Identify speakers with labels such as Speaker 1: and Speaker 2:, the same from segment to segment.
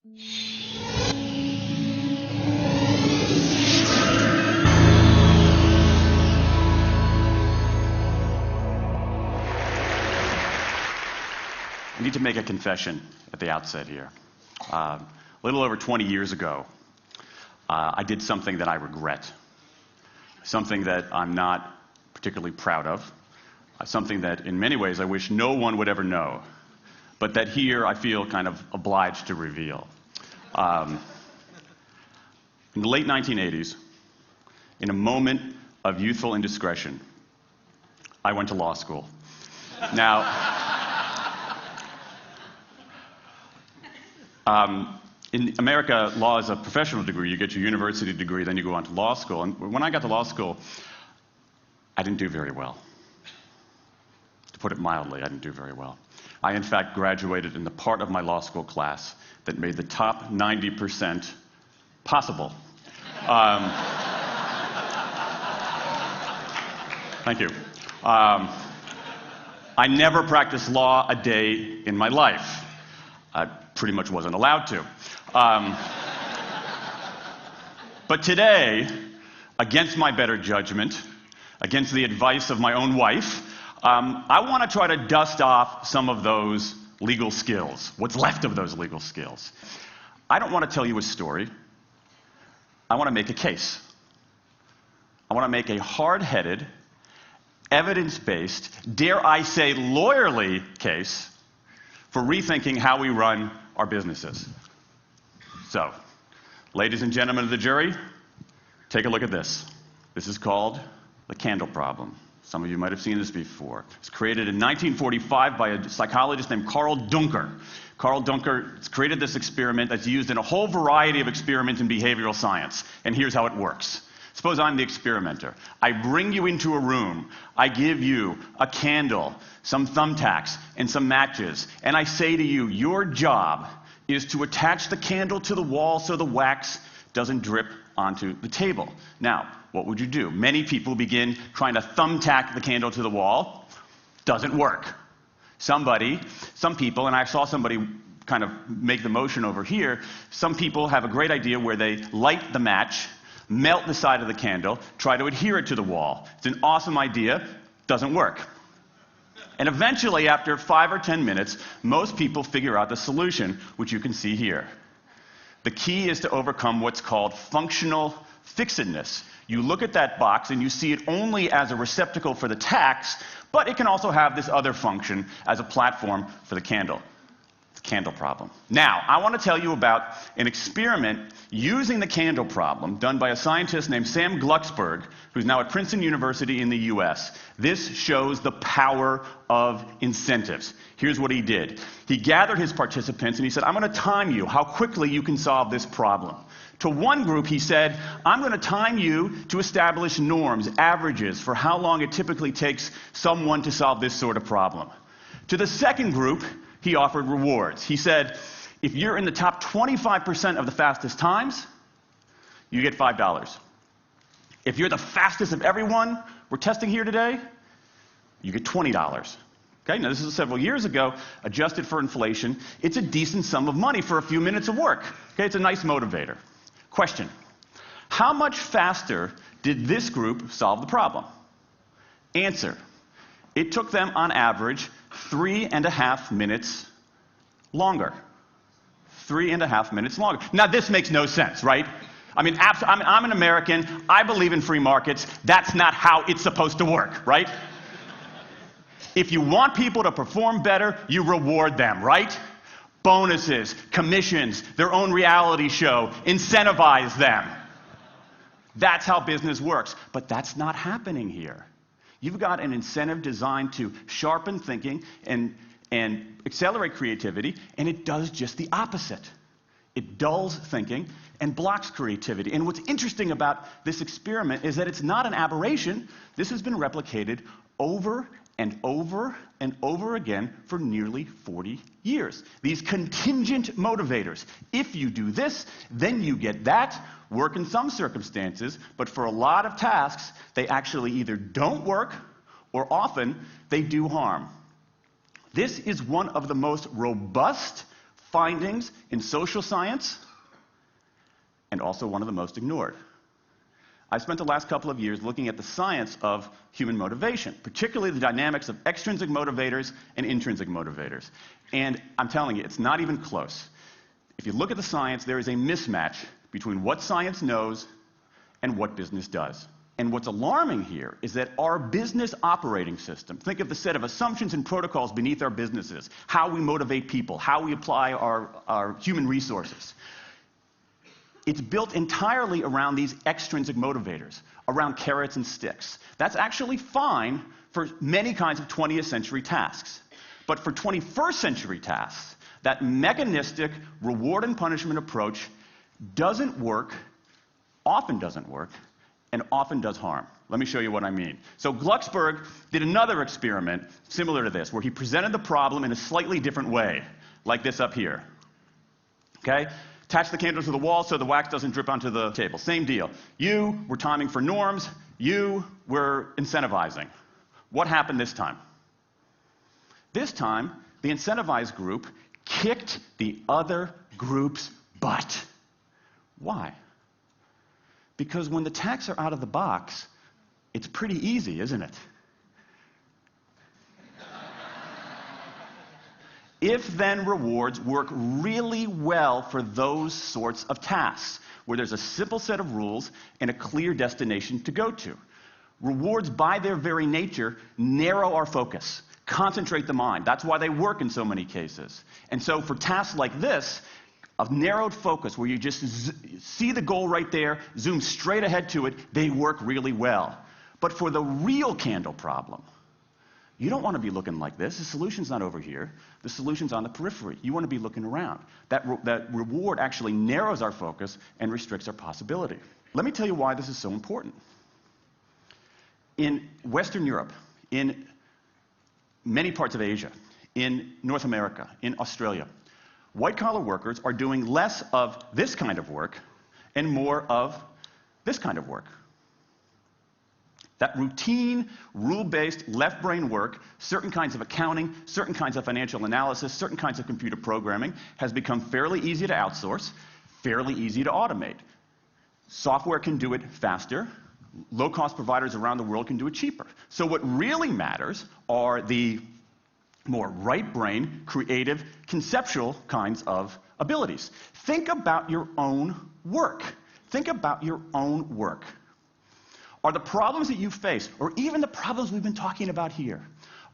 Speaker 1: I need to make a confession at the outset here. A little over 20 years ago, I did something that I regret. Something that I'm not particularly proud of. Something that, in many ways, I wish no one would ever know. But that here, I feel kind of obliged to reveal. In the late 1980s, in a moment of youthful indiscretion, I went to law school. Now, in America, law is a professional degree. You get your university degree, then you go on to law school. And when I got to law school, I didn't do very well. To put it mildly, I didn't do very well. I, in fact, graduated in the part of my law school class that made the top 90% possible. Thank you. I never practiced law a day in my life. I pretty much wasn't allowed to. But today, against my better judgment, against the advice of my own wife, I want to try to dust off some of those legal skills, what's left of those legal skills. I don't want to tell you a story. I want to make a case. I want to make a hard-headed, evidence-based, dare I say lawyerly case for rethinking how we run our businesses. So, ladies and gentlemen of the jury, take a look at this. This is called the candle problem. Some of you might have seen this before. It was created in 1945 by a psychologist named Carl Duncker. Carl Duncker created this experiment that's used in a whole variety of experiments in behavioral science. And here's how it works. Suppose I'm the experimenter. I bring you into a room. I give you a candle, some thumbtacks, and some matches. And I say to you, your job is to attach the candle to the wall so the wax doesn't drip onto the table. Now, what would you do? Many people begin trying to thumbtack the candle to the wall. Doesn't work. Some people, and I saw somebody kind of make the motion over here, some people have a great idea where they light the match, melt the side of the candle, try to adhere it to the wall. It's an awesome idea. Doesn't work. And eventually, after 5 or 10 minutes, most people figure out the solution, which you can see here. The key is to overcome what's called functional fixedness. You look at that box and you see it only as a receptacle for the tacks, but it can also have this other function as a platform for the candle. The candle problem. Now, I want to tell you about an experiment using the candle problem done by a scientist named Sam Glucksberg, who's now at Princeton University in the US. This shows the power of incentives. Here's what he did. He gathered his participants and he said, I'm going to time you how quickly you can solve this problem. To one group, he said, I'm going to time you to establish norms, averages, for how long it typically takes someone to solve this sort of problem. To the second group, he offered rewards. He said, if you're in the top 25% of the fastest times, you get $5. If you're the fastest of everyone we're testing here today, you get $20. Okay, now this is several years ago, adjusted for inflation. It's a decent sum of money for a few minutes of work. Okay, it's a nice motivator. Question, how much faster did this group solve the problem? Answer, it took them on average 3.5 minutes longer. 3.5 minutes longer. Now this makes no sense, right? I mean, I'm an American, I believe in free markets, that's not how it's supposed to work, right? If you want people to perform better, you reward them, right? Bonuses, commissions, their own reality show, incentivize them. That's how business works. But that's not happening here. You've got an incentive designed to sharpen thinking and accelerate creativity, and it does just the opposite. It dulls thinking and blocks creativity. And what's interesting about this experiment is that it's not an aberration. This has been replicated over and over and over again for nearly 40 years. These contingent motivators. If you do this, then you get that. Work in some circumstances, but for a lot of tasks, they actually either don't work or often they do harm. This is one of the most robust, findings in social science and also one of the most ignored. I've spent the last couple of years looking at the science of human motivation, particularly the dynamics of extrinsic motivators and intrinsic motivators. And I'm telling you, it's not even close. If you look at the science, there is a mismatch between what science knows and what business does. And what's alarming here is that our business operating system, think of the set of assumptions and protocols beneath our businesses, how we motivate people, how we apply our human resources. It's built entirely around these extrinsic motivators, around carrots and sticks. That's actually fine for many kinds of 20th century tasks. But for 21st century tasks, that mechanistic reward and punishment approach doesn't work, often doesn't work, and often does harm. Let me show you what I mean. So Glucksberg did another experiment similar to this, where he presented the problem in a slightly different way, like this up here. Okay? Attach the candle to the wall so the wax doesn't drip onto the table. Same deal. You were timing for norms. You were incentivizing. What happened this time? This time, the incentivized group kicked the other group's butt. Why? Because when the tasks are out of the box, it's pretty easy, isn't it? If-then rewards work really well for those sorts of tasks, where there's a simple set of rules and a clear destination to go to. Rewards, by their very nature, narrow our focus, concentrate the mind. That's why they work in so many cases. And so for tasks like this, a narrowed focus where you just see the goal right there, zoom straight ahead to it, they work really well. But for the real candle problem, you don't want to be looking like this. The solution's not over here. The solution's on the periphery. You want to be looking around. That reward actually narrows our focus and restricts our possibility. Let me tell you why this is so important. In Western Europe, in many parts of Asia, in North America, in Australia, white-collar workers are doing less of this kind of work and more of this kind of work. That routine, rule-based, left-brain work, certain kinds of accounting, certain kinds of financial analysis, certain kinds of computer programming, has become fairly easy to outsource, fairly easy to automate. Software can do it faster. Low-cost providers around the world can do it cheaper. So what really matters are the more right-brain, creative, conceptual kinds of abilities. Think about your own work. Think about your own work. Are the problems that you face, or even the problems we've been talking about here,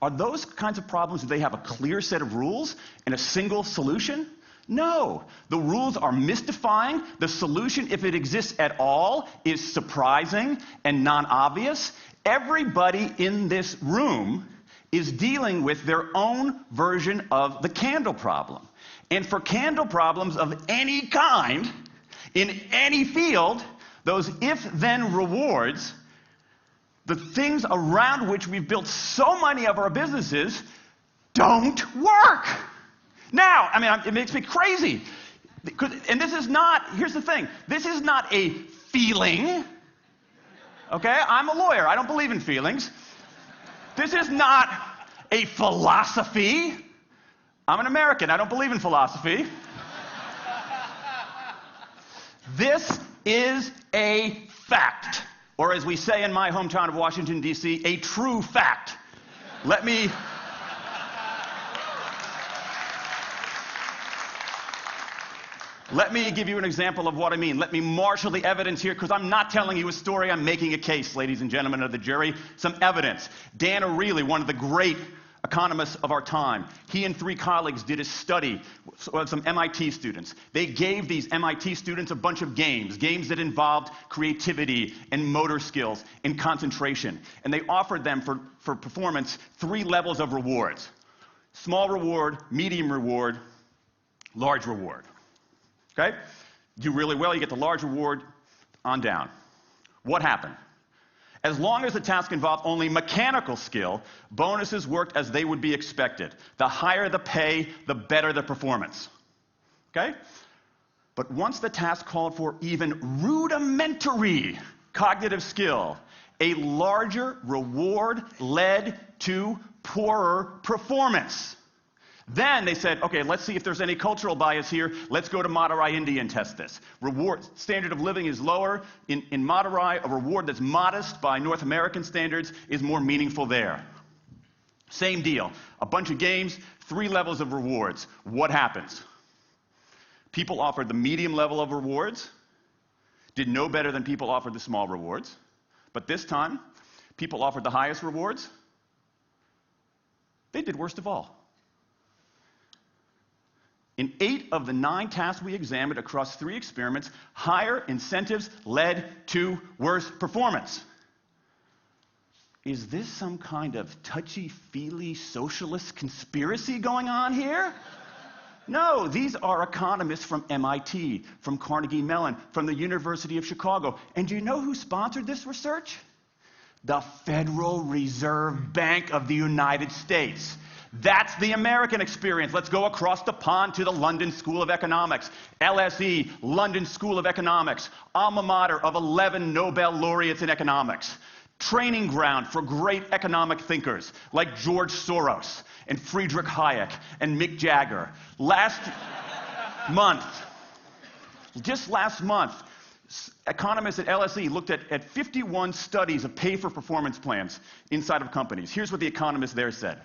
Speaker 1: are those kinds of problems, do they have a clear set of rules and a single solution? No. The rules are mystifying. The solution, if it exists at all, is surprising and non-obvious. Everybody in this room is dealing with their own version of the candle problem. And for candle problems of any kind, in any field, those if-then rewards, the things around which we've built so many of our businesses, don't work. Now, I mean, it makes me crazy. And this is not, here's the thing, this is not a feeling. Okay? I'm a lawyer. I don't believe in feelings. This is not a philosophy. I'm an American. I don't believe in philosophy. This is a fact. Or as we say in my hometown of Washington, D.C., a true fact. Let me give you an example of what I mean. Let me marshal the evidence here, because I'm not telling you a story. I'm making a case, ladies and gentlemen of the jury. Some evidence. Dan Ariely, one of the great economists of our time, he and 3 colleagues did a study of some MIT students. They gave these MIT students a bunch of games that involved creativity and motor skills and concentration. And they offered them for performance 3 levels of rewards. Small reward, medium reward, large reward. Okay? Do really well, you get the large reward, on down. What happened? As long as the task involved only mechanical skill, bonuses worked as they would be expected. The higher the pay, the better the performance. Okay? But once the task called for even rudimentary cognitive skill, a larger reward led to poorer performance. Then they said, okay, let's see if there's any cultural bias here. Let's go to Madurai, India and test this. Standard of living is lower. In Madurai, a reward that's modest by North American standards is more meaningful there. Same deal. A bunch of games, 3 levels of rewards. What happens? People offered the medium level of rewards, did no better than people offered the small rewards. But this time, people offered the highest rewards. They did worst of all. In 8 of the 9 tasks we examined across 3 experiments, higher incentives led to worse performance. Is this some kind of touchy-feely socialist conspiracy going on here? No, these are economists from MIT, from Carnegie Mellon, from the University of Chicago. And do you know who sponsored this research? The Federal Reserve Bank of the United States. That's the American experience. Let's go across the pond to the London School of Economics. LSE, London School of Economics, alma mater of 11 Nobel laureates in economics. Training ground for great economic thinkers like George Soros and Friedrich Hayek and Mick Jagger. Just last month, economists at LSE looked at 51 studies of pay-for-performance plans inside of companies. Here's what the economists there said.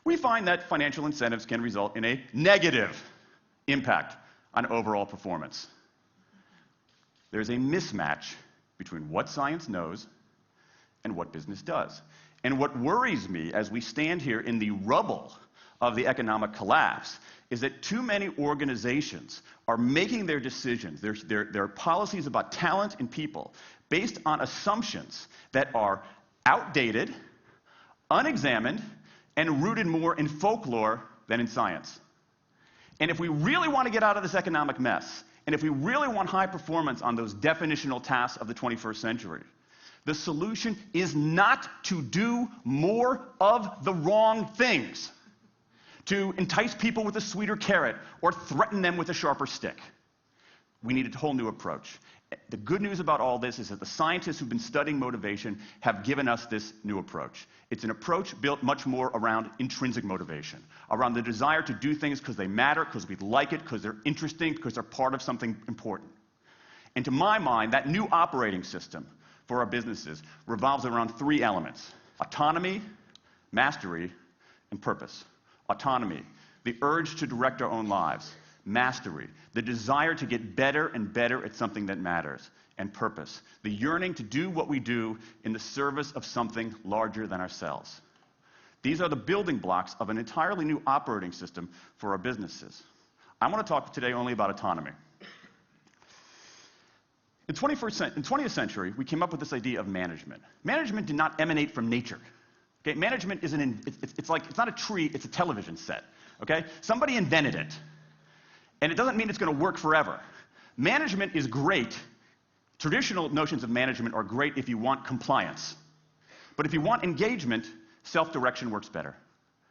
Speaker 1: We find that financial incentives can result in a negative impact on overall performance. There's a mismatch between what science knows and what business does. And what worries me as we stand here in the rubble of the economic collapse is that too many organizations are making their decisions, their policies about talent and people, based on assumptions that are outdated, unexamined, and rooted more in folklore than in science. And if we really want to get out of this economic mess, and if we really want high performance on those definitional tasks of the 21st century, the solution is not to do more of the wrong things, to entice people with a sweeter carrot or threaten them with a sharper stick. We need a whole new approach. The good news about all this is that the scientists who've been studying motivation have given us this new approach. It's an approach built much more around intrinsic motivation, around the desire to do things because they matter, because we like it, because they're interesting, because they're part of something important. And to my mind, that new operating system for our businesses revolves around 3 elements: autonomy, mastery, and purpose. Autonomy, the urge to direct our own lives. Mastery, the desire to get better and better at something that matters. And purpose, the yearning to do what we do in the service of something larger than ourselves. These are the building blocks of an entirely new operating system for our businesses. I want to talk today only about autonomy. In the 20th century, we came up with this idea of management. Management did not emanate from nature. Okay? Management isn't, it's not a tree, it's a television set. Okay? Somebody invented it. And it doesn't mean it's going to work forever. Management is great. Traditional notions of management are great if you want compliance. But if you want engagement, self-direction works better.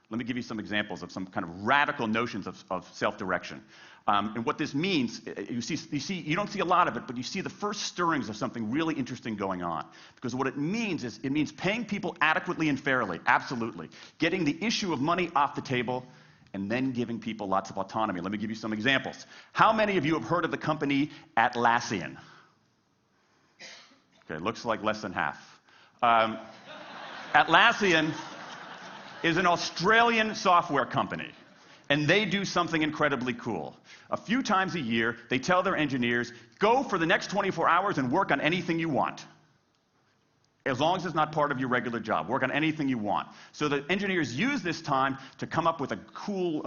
Speaker 1: Let me give you some examples of some kind of radical notions of self-direction. And what this means, you don't see a lot of it, but you see the first stirrings of something really interesting going on. Because what it means is, it means paying people adequately and fairly, absolutely. Getting the issue of money off the table, and then giving people lots of autonomy. Let me give you some examples. How many of you have heard of the company Atlassian? Okay, looks like less than half. Atlassian is an Australian software company, and they do something incredibly cool. A few times a year, they tell their engineers, go for the next 24 hours and work on anything you want. As long as it's not part of your regular job. Work on anything you want. So the engineers use this time to come up with a cool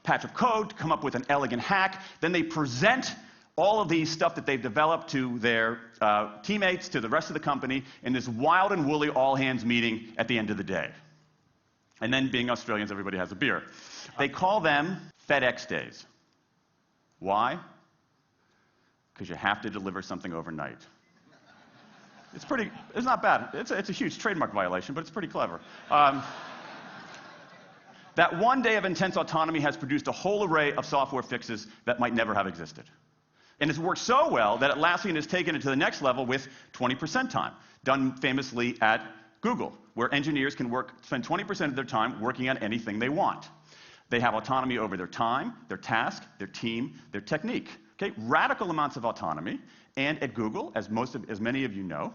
Speaker 1: patch of code, to come up with an elegant hack. Then they present all of these stuff that they've developed to their teammates, to the rest of the company, in this wild and woolly all-hands meeting at the end of the day. And then, being Australians, everybody has a beer. They call them FedEx days. Why? Because you have to deliver something overnight. It's not bad. It's a huge trademark violation, but it's pretty clever. That one day of intense autonomy has produced a whole array of software fixes that might never have existed. And it's worked so well that Atlassian has taken it to the next level with 20% time, done famously at Google, where engineers can spend 20% of their time working on anything they want. They have autonomy over their time, their task, their team, their technique. Okay? Radical amounts of autonomy. And at Google, as many of you know,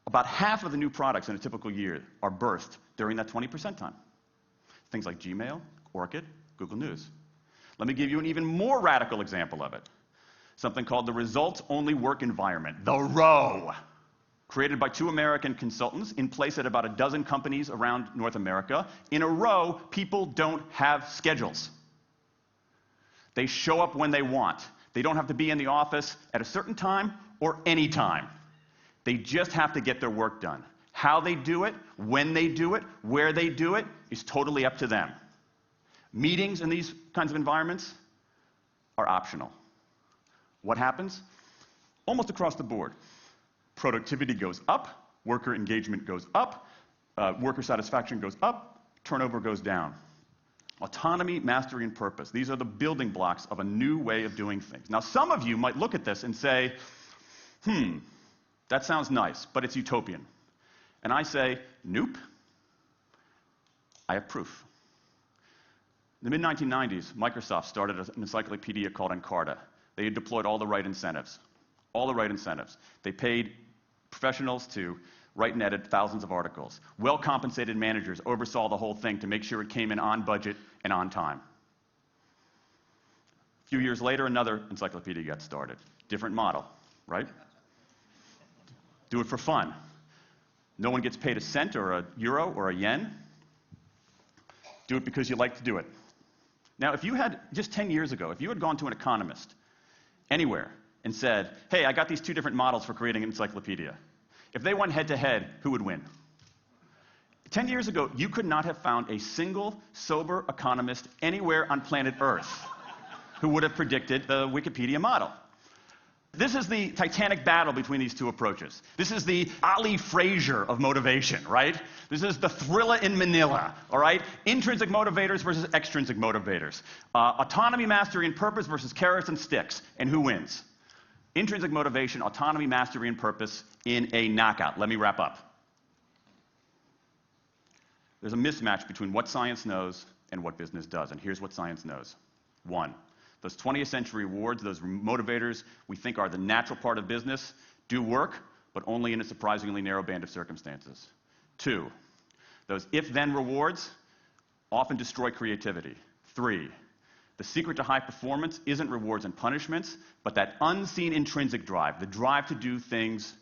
Speaker 1: about half of the new products in a typical year are birthed during that 20% time. Things like Gmail, Orchid, Google News. Let me give you an even more radical example of it. Something called the results-only work environment, the ROW, created by 2 American consultants in place at about a dozen companies around North America. In a row, people don't have schedules. They show up when they want. They don't have to be in the office at a certain time or any time. They just have to get their work done. How they do it, when they do it, where they do it, is totally up to them. Meetings in these kinds of environments are optional. What happens? Almost across the board. Productivity goes up, worker engagement goes up, worker satisfaction goes up, turnover goes down. Autonomy, mastery, and purpose. These are the building blocks of a new way of doing things. Now, some of you might look at this and say, that sounds nice, but it's utopian. And I say, nope. I have proof. In the mid-1990s, Microsoft started an encyclopedia called Encarta. They had deployed all the right incentives. All the right incentives. They paid professionals to write and edit thousands of articles. Well-compensated managers oversaw the whole thing to make sure it came in on budget and on time. A few years later, another encyclopedia got started. Different model, right? Do it for fun. No one gets paid a cent or a euro or a yen. Do it because you like to do it. Now, if you had, just 10 years ago, if you had gone to an economist anywhere and said, hey, I got these 2 different models for creating an encyclopedia. If they went head-to-head, who would win? 10 years ago, you could not have found a single sober economist anywhere on planet Earth who would have predicted the Wikipedia model. This is the titanic battle between these 2 approaches. This is the Ali Frazier of motivation, right? This is the thriller in Manila, all right? Intrinsic motivators versus extrinsic motivators. Autonomy, mastery, and purpose versus carrots and sticks. And who wins? Intrinsic motivation, autonomy, mastery, and purpose in a knockout. Let me wrap up. There's a mismatch between what science knows and what business does. And here's what science knows. 1, those 20th century rewards, those motivators we think are the natural part of business, do work, but only in a surprisingly narrow band of circumstances. 2, those if-then rewards often destroy creativity. 3, the secret to high performance isn't rewards and punishments, but that unseen intrinsic drive, the drive to do things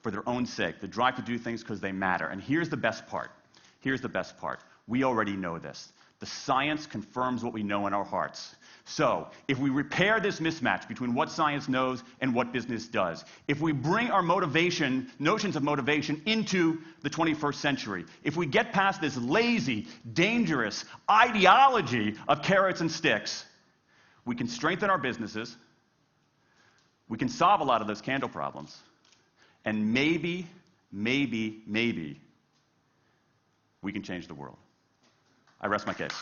Speaker 1: for their own sake, the drive to do things because they matter. And here's the best part. Here's the best part. We already know this. The science confirms what we know in our hearts. So, if we repair this mismatch between what science knows and what business does, if we bring our motivation, notions of motivation into the 21st century, if we get past this lazy, dangerous ideology of carrots and sticks, we can strengthen our businesses, we can solve a lot of those candle problems, and maybe, we can change the world. I rest my case.